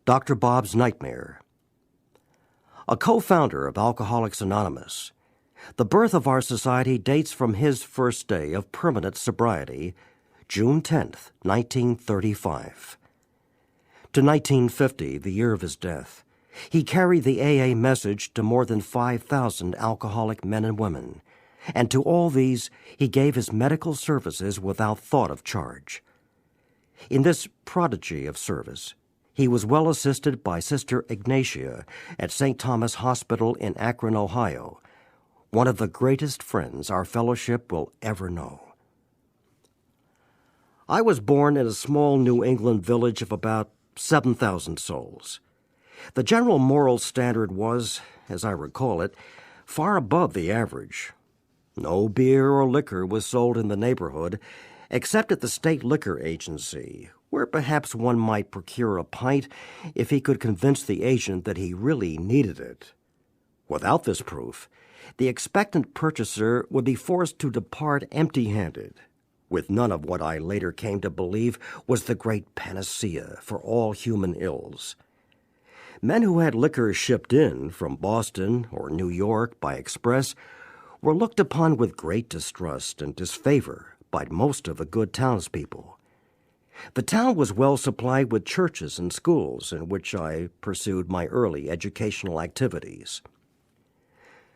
Dr. Bob's Nightmare. A co-founder of Alcoholics Anonymous, the birth of our society dates from his first day of permanent sobriety, June 10th, 1935. To 1950, the year of his death, he carried the AA message to more than 5,000 alcoholic men and women, and to all these he gave his medical services without thought of charge. In this prodigy of service, he was well assisted by Sister Ignatia at St. Thomas Hospital in Akron, Ohio, one of the greatest friends our fellowship will ever know. I was born in a small New England village of about 7,000 souls. The general moral standard was, as I recall it, far above the average. No beer or liquor was sold in the neighborhood, except at the state liquor agency, where perhaps one might procure a pint if he could convince the agent that he really needed it. Without this proof, the expectant purchaser would be forced to depart empty-handed, with none of what I later came to believe was the great panacea for all human ills. Men who had liquor shipped in from Boston or New York by express were looked upon with great distrust and disfavor by most of the good townspeople. The town was well supplied with churches and schools in which I pursued my early educational activities.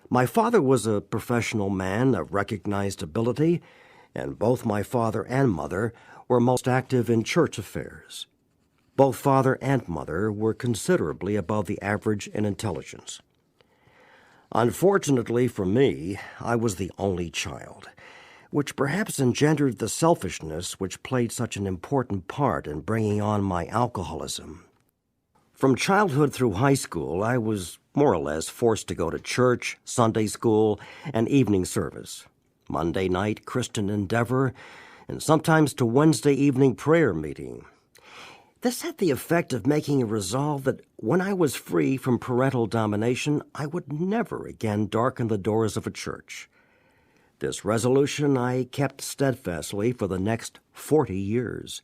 My father was a professional man of recognized ability, and both my father and mother were most active in church affairs. Both father and mother were considerably above the average in intelligence. Unfortunately for me, I was the only child, which perhaps engendered the selfishness which played such an important part in bringing on my alcoholism. From childhood through high school, I was more or less forced to go to church, Sunday school, and evening service, Monday night Christian Endeavor, and sometimes to Wednesday evening prayer meeting. This had the effect of making a resolve that when I was free from parental domination, I would never again darken the doors of a church. This resolution I kept steadfastly for the next 40 years,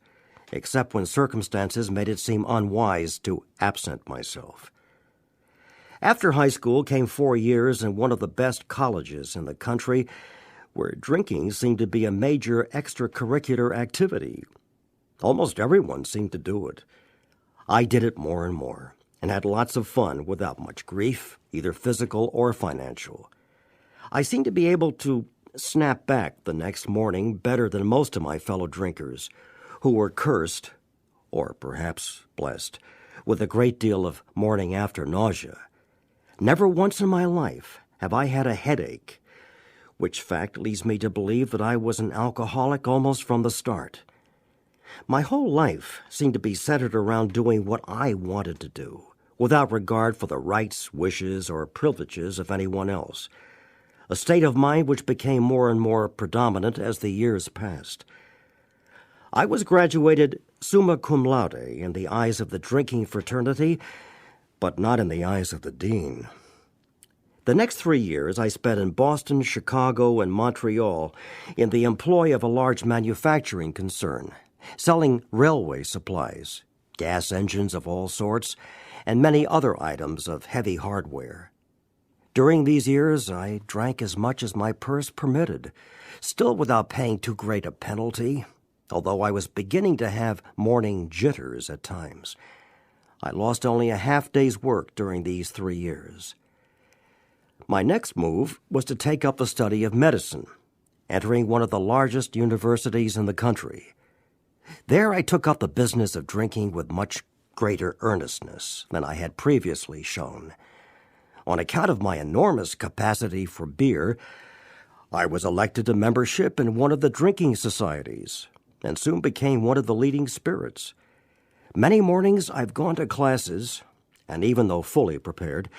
except when circumstances made it seem unwise to absent myself. After high school came 4 years in one of the best colleges in the country, where drinking seemed to be a major extracurricular activity. Almost everyone seemed to do it. I did it more and more, and had lots of fun without much grief, either physical or financial. I seemed to be able to snap back the next morning better than most of my fellow drinkers, who were cursed, or perhaps blessed, with a great deal of morning after nausea. Never once in my life have I had a headache, which fact leads me to believe that I was an alcoholic almost from the start. My whole life seemed to be centered around doing what I wanted to do, without regard for the rights, wishes, or privileges of anyone else, a state of mind which became more and more predominant as the years passed. I was graduated summa cum laude in the eyes of the drinking fraternity, but not in the eyes of the dean. The next 3 years I spent in Boston, Chicago, and Montreal in the employ of a large manufacturing concern, selling railway supplies, gas engines of all sorts, and many other items of heavy hardware. During these years, I drank as much as my purse permitted, still without paying too great a penalty, although I was beginning to have morning jitters at times. I lost only a half-day's work during these 3 years. My next move was to take up the study of medicine, entering one of the largest universities in the country. There I took up the business of drinking with much greater earnestness than I had previously shown. On account of my enormous capacity for beer, I was elected to membership in one of the drinking societies, and soon became one of the leading spirits. Many mornings I've gone to classes, and even though fully prepared,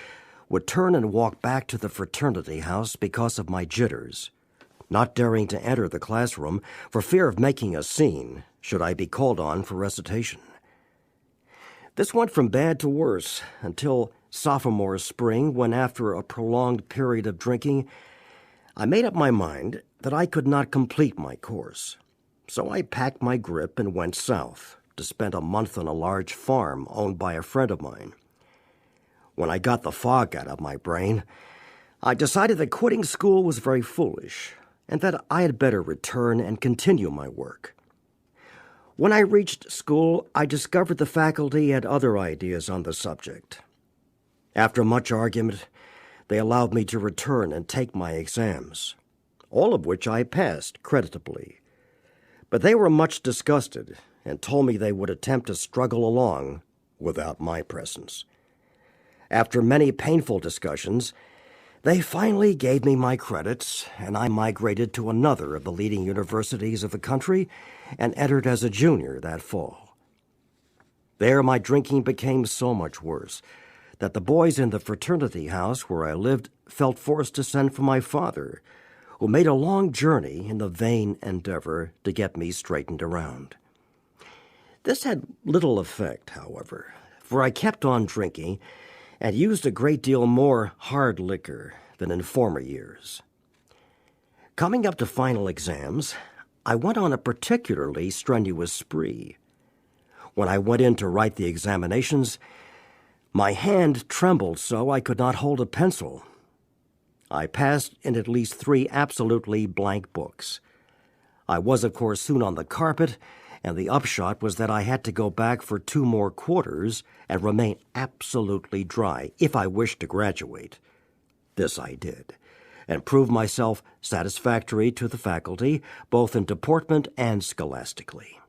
would turn and walk back to the fraternity house because of my jitters, not daring to enter the classroom for fear of making a scene should I be called on for recitation. This went from bad to worse until sophomore spring, when after a prolonged period of drinking, I made up my mind that I could not complete my course. So I packed my grip and went south, to spend a month on a large farm owned by a friend of mine. When I got the fog out of my brain, I decided that quitting school was very foolish and that I had better return and continue my work. When I reached school, I discovered the faculty had other ideas on the subject. After much argument, they allowed me to return and take my exams, all of which I passed creditably. But they were much disgusted and told me they would attempt to struggle along without my presence. After many painful discussions, they finally gave me my credits, and I migrated to another of the leading universities of the country and entered as a junior that fall. There, my drinking became so much worse that the boys in the fraternity house where I lived felt forced to send for my father, who made a long journey in the vain endeavor to get me straightened around. This had little effect, however, for I kept on drinking and used a great deal more hard liquor than in former years. Coming up to final exams, I went on a particularly strenuous spree. When I went in to write the examinations, my hand trembled so I could not hold a pencil. I passed in at least 3 absolutely blank books. I was, of course, soon on the carpet, and the upshot was that I had to go back for 2 more quarters and remain absolutely dry if I wished to graduate. This I did, and proved myself satisfactory to the faculty, both in deportment and scholastically.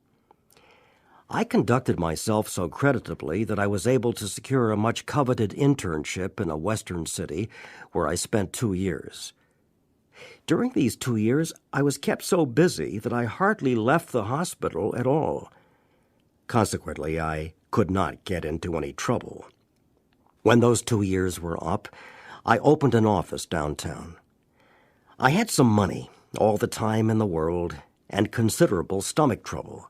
I conducted myself so creditably that I was able to secure a much-coveted internship in a western city where I spent 2 years. During these 2 years, I was kept so busy that I hardly left the hospital at all. Consequently, I could not get into any trouble. When those 2 years were up, I opened an office downtown. I had some money, all the time in the world, and considerable stomach trouble.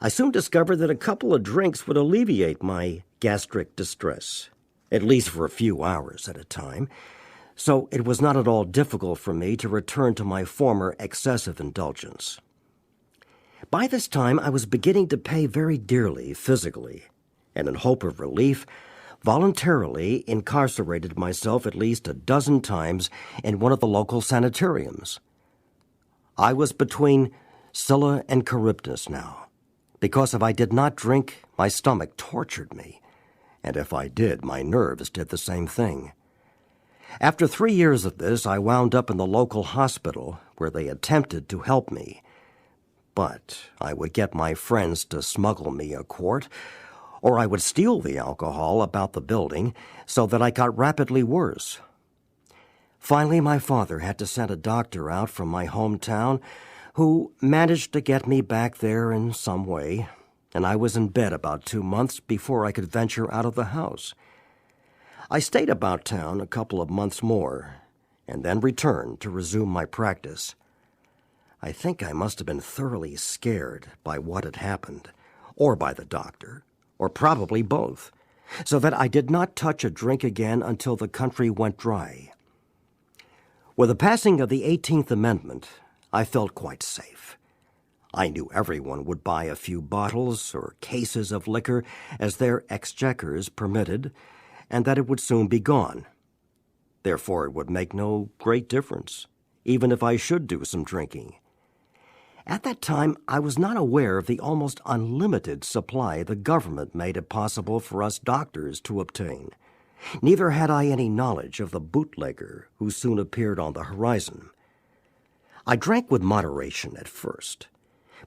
I soon discovered that a couple of drinks would alleviate my gastric distress, at least for a few hours at a time, so it was not at all difficult for me to return to my former excessive indulgence. By this time, I was beginning to pay very dearly physically, and in hope of relief, voluntarily incarcerated myself at least a dozen times in one of the local sanitariums. I was between Scylla and Charybdis now, because if I did not drink, my stomach tortured me, and if I did, my nerves did the same thing. After 3 years of this, I wound up in the local hospital where they attempted to help me. But I would get my friends to smuggle me a quart, or I would steal the alcohol about the building so that I got rapidly worse. Finally, my father had to send a doctor out from my hometown who managed to get me back there in some way, and I was in bed about 2 months before I could venture out of the house. I stayed about town a couple of months more, and then returned to resume my practice. I think I must have been thoroughly scared by what had happened, or by the doctor, or probably both, so that I did not touch a drink again until the country went dry. With the passing of the 18th Amendment, I felt quite safe. I knew everyone would buy a few bottles or cases of liquor as their exchequers permitted, and that it would soon be gone. Therefore, it would make no great difference, even if I should do some drinking. At that time, I was not aware of the almost unlimited supply the government made it possible for us doctors to obtain. Neither had I any knowledge of the bootlegger who soon appeared on the horizon. I drank with moderation at first,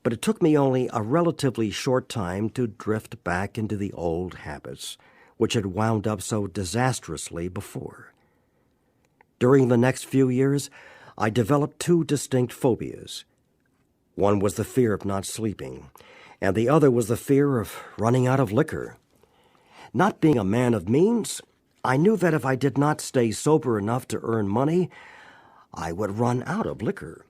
but it took me only a relatively short time to drift back into the old habits, which had wound up so disastrously before. During the next few years, I developed 2 distinct phobias. One was the fear of not sleeping, and the other was the fear of running out of liquor. Not being a man of means, I knew that if I did not stay sober enough to earn money, I would run out of liquor.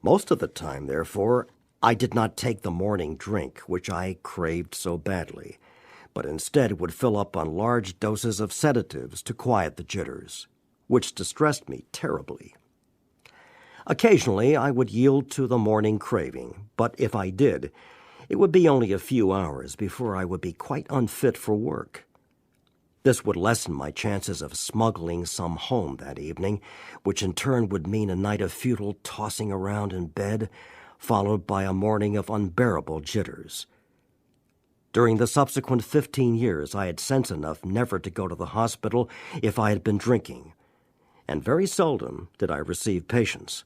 Most of the time, therefore, I did not take the morning drink, which I craved so badly, but instead would fill up on large doses of sedatives to quiet the jitters, which distressed me terribly. Occasionally, I would yield to the morning craving, but if I did, It would be only a few hours before I would be quite unfit for work. This would lessen my chances of smuggling some home that evening, which in turn would mean a night of futile tossing around in bed, followed by a morning of unbearable jitters. During the subsequent 15 years, I had sense enough never to go to the hospital if I had been drinking, and very seldom did I receive patients.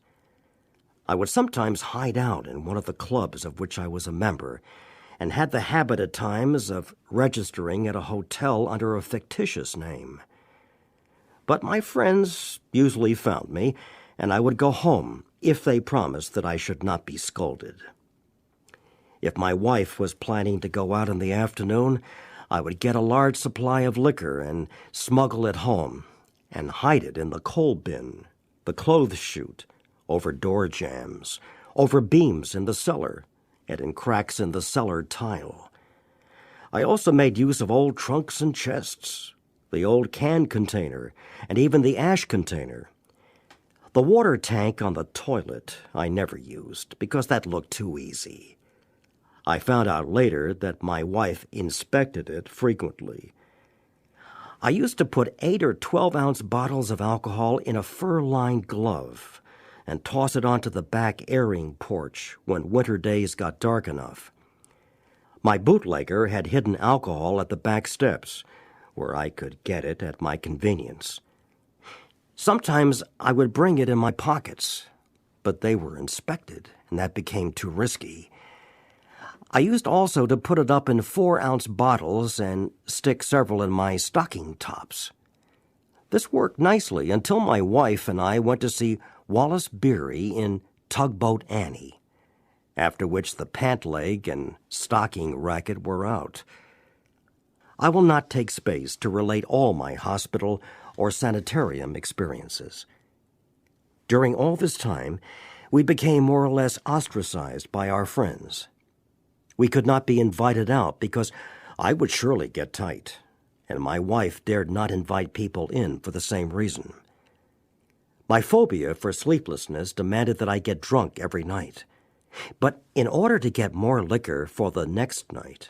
I would sometimes hide out in one of the clubs of which I was a member, and had the habit at times of registering at a hotel under a fictitious name. But my friends usually found me, and I would go home if they promised that I should not be scolded. If my wife was planning to go out in the afternoon, I would get a large supply of liquor and smuggle it home and hide it in the coal bin, the clothes chute, over door jambs, over beams in the cellar, and in cracks in the cellar tile. I also made use of old trunks and chests, the old can container, and even the ash container. The water tank on the toilet I never used because that looked too easy. I found out later that my wife inspected it frequently. I used to put 8 or 12-ounce bottles of alcohol in a fur-lined glove and toss it onto the back airing porch when winter days got dark enough. My bootlegger had hidden alcohol at the back steps, where I could get it at my convenience. Sometimes I would bring it in my pockets, but they were inspected, and that became too risky. I used also to put it up in 4-ounce bottles and stick several in my stocking tops. This worked nicely until my wife and I went to see Wallace Beery in Tugboat Annie, after which the pant leg and stocking racket were out. I will not take space to relate all my hospital or sanitarium experiences. During all this time, we became more or less ostracized by our friends. We could not be invited out because I would surely get tight, and my wife dared not invite people in for the same reason. My phobia for sleeplessness demanded that I get drunk every night. But in order to get more liquor for the next night,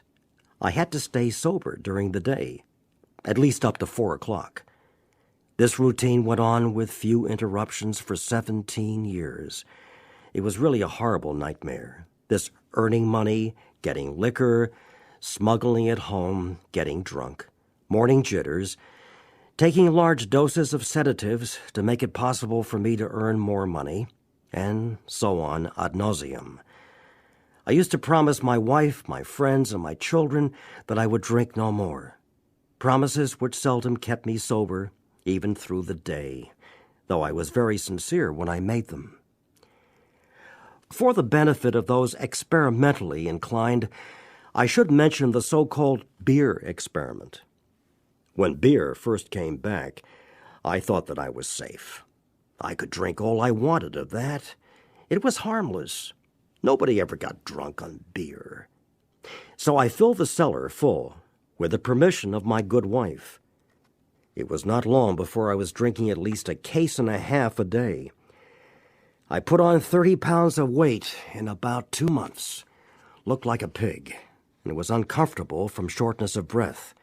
I had to stay sober during the day, at least up to 4 o'clock. This routine went on with few interruptions for 17 years. It was really a horrible nightmare, this earning money, getting liquor, smuggling it home, getting drunk, morning jitters, taking large doses of sedatives to make it possible for me to earn more money, and so on ad nauseum. I used to promise my wife, my friends, and my children that I would drink no more, promises which seldom kept me sober, even through the day, though I was very sincere when I made them. For the benefit of those experimentally inclined, I should mention the so-called beer experiment. When beer first came back, I thought that I was safe. I could drink all I wanted of that. It was harmless. Nobody ever got drunk on beer. So I filled the cellar full, with the permission of my good wife. It was not long before I was drinking at least a case and a half a day. I put on 30 pounds of weight in about 2 months, looked like a pig, and was uncomfortable from shortness of breath.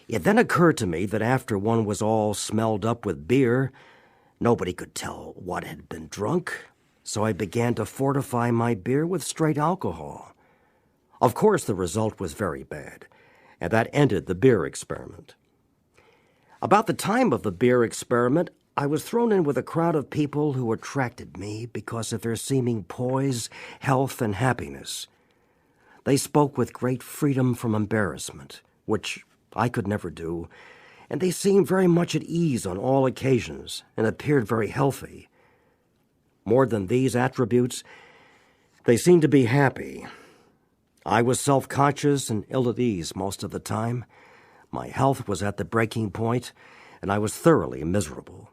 It then occurred to me that after one was all smelled up with beer, nobody could tell what had been drunk, so I began to fortify my beer with straight alcohol. Of course, the result was very bad, and that ended the beer experiment. About the time of the beer experiment, I was thrown in with a crowd of people who attracted me because of their seeming poise, health, and happiness. They spoke with great freedom from embarrassment, which I could never do, and they seemed very much at ease on all occasions and appeared very healthy. More than these attributes, they seemed to be happy. I was self-conscious and ill at ease most of the time. My health was at the breaking point, and I was thoroughly miserable.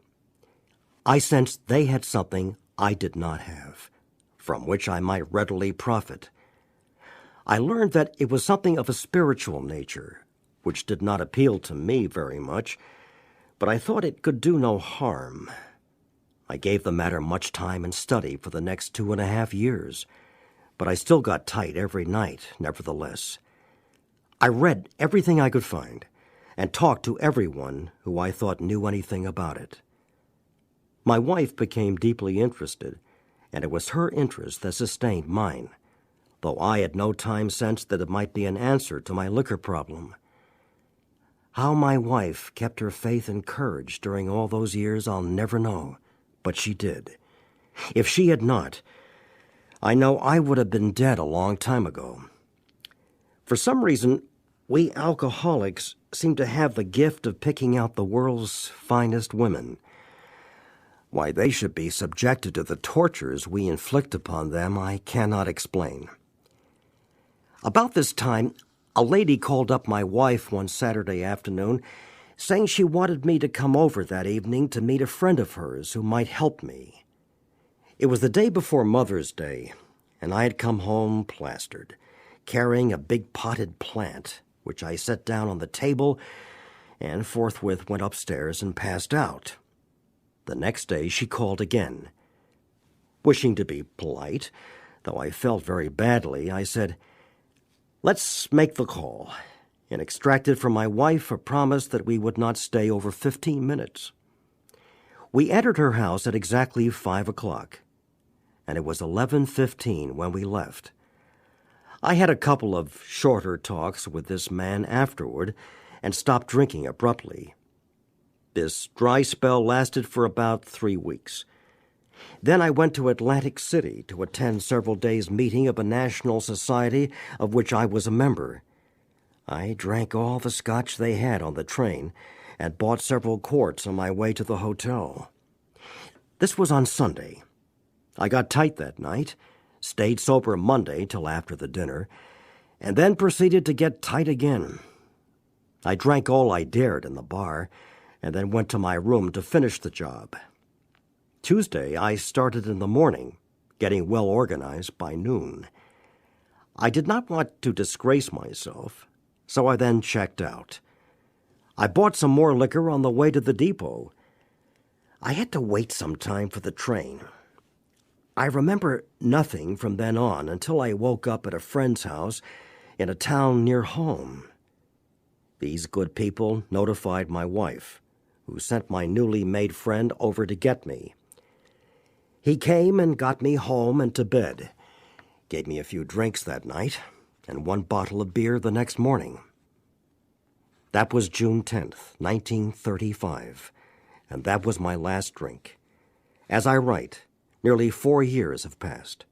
I sensed they had something I did not have, from which I might readily profit. I learned that it was something of a spiritual nature, which did not appeal to me very much, but I thought it could do no harm. I gave the matter much time and study for the next 2.5 years, but I still got tight every night, nevertheless. I read everything I could find and talked to everyone who I thought knew anything about it. My wife became deeply interested, and it was her interest that sustained mine, though I at no time sensed that it might be an answer to my liquor problem. How my wife kept her faith and courage during all those years I'll never know, but she did. If she had not, I know I would have been dead a long time ago. For some reason, we alcoholics seem to have the gift of picking out the world's finest women. Why they should be subjected to the tortures we inflict upon them, I cannot explain. About this time, a lady called up my wife one Saturday afternoon, saying she wanted me to come over that evening to meet a friend of hers who might help me. It was the day before Mother's Day, and I had come home plastered, carrying a big potted plant, which I set down on the table and forthwith went upstairs and passed out. The next day she called again. Wishing to be polite, though I felt very badly, I said, "Let's make the call," and extracted from my wife a promise that we would not stay over 15 minutes. We entered her house at exactly 5 o'clock, and it was 11:15 when we left. I had a couple of shorter talks with this man afterward and stopped drinking abruptly. This dry spell lasted for about 3 weeks. Then I went to Atlantic City to attend several days' meeting of a national society of which I was a member. I drank all the scotch they had on the train and bought several quarts on my way to the hotel. This was on Sunday. I got tight that night, stayed sober Monday till after the dinner, and then proceeded to get tight again. I drank all I dared in the bar, and then went to my room to finish the job. Tuesday, I started in the morning, getting well organized by noon. I did not want to disgrace myself, so I then checked out. I bought some more liquor on the way to the depot. I had to wait some time for the train. I remember nothing from then on until I woke up at a friend's house in a town near home. These good people notified my wife, who sent my newly made friend over to get me. He came and got me home and to bed, gave me a few drinks that night, and 1 bottle of beer the next morning. That was June 10th, 1935, and that was my last drink. As I write, nearly 4 years have passed.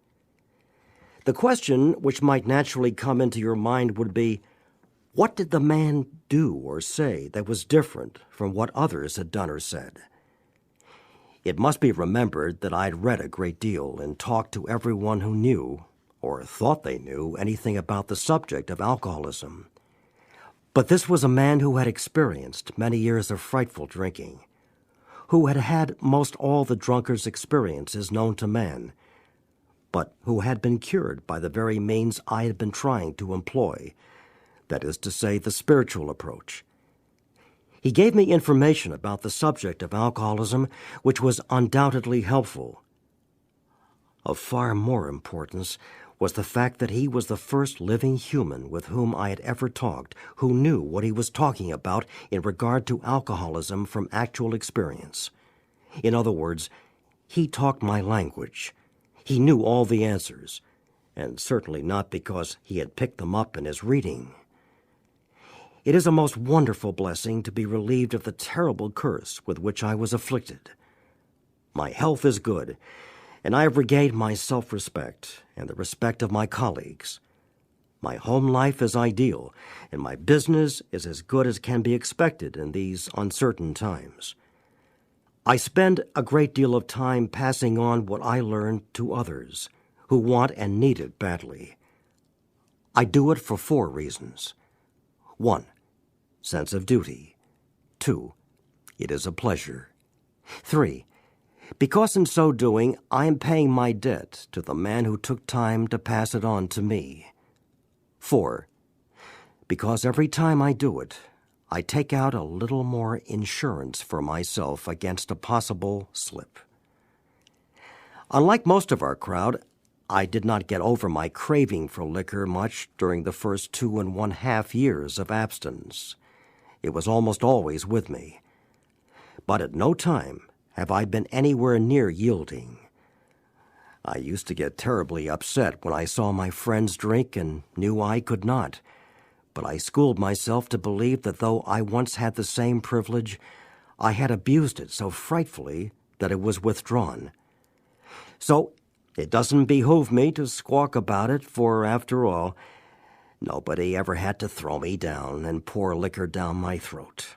The question which might naturally come into your mind would be, what did the man do or say that was different from what others had done or said? It must be remembered that I'd read a great deal and talked to everyone who knew, or thought they knew, anything about the subject of alcoholism. But this was a man who had experienced many years of frightful drinking, who had had most all the drunkard's experiences known to man, but who had been cured by the very means I had been trying to employ, that is to say, the spiritual approach. He gave me information about the subject of alcoholism which was undoubtedly helpful. Of far more importance was the fact that he was the first living human with whom I had ever talked who knew what he was talking about in regard to alcoholism from actual experience. In other words, he talked my language. He knew all the answers, and certainly not because he had picked them up in his reading. It is a most wonderful blessing to be relieved of the terrible curse with which I was afflicted. My health is good, and I have regained my self-respect and the respect of my colleagues. My home life is ideal, and my business is as good as can be expected in these uncertain times. I spend a great deal of time passing on what I learned to others who want and need it badly. I do it for 4 reasons. 1. Sense of duty. 2. It is a pleasure. 3. Because in so doing, I am paying my debt to the man who took time to pass it on to me. 4. Because every time I do it, I take out a little more insurance for myself against a possible slip. Unlike most of our crowd, I did not get over my craving for liquor much during the first 2½ years of abstinence. It was almost always with me. But at no time have I been anywhere near yielding. I used to get terribly upset when I saw my friends drink and knew I could not, but I schooled myself to believe that though I once had the same privilege, I had abused it so frightfully that it was withdrawn. So it doesn't behoove me to squawk about it, for, after all, nobody ever had to throw me down and pour liquor down my throat.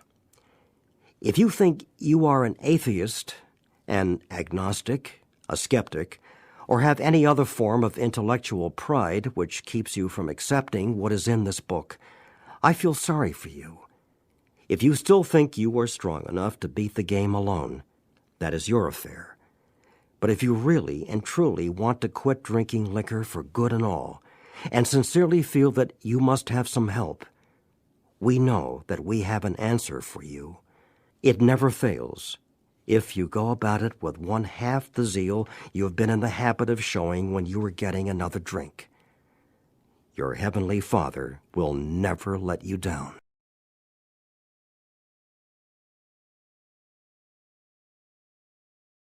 If you think you are an atheist, an agnostic, a skeptic, or have any other form of intellectual pride which keeps you from accepting what is in this book, I feel sorry for you. If you still think you are strong enough to beat the game alone, that is your affair. But if you really and truly want to quit drinking liquor for good and all, and sincerely feel that you must have some help, we know that we have an answer for you. It never fails, if you go about it with one half the zeal you have been in the habit of showing when you were getting another drink. Your Heavenly Father will never let you down.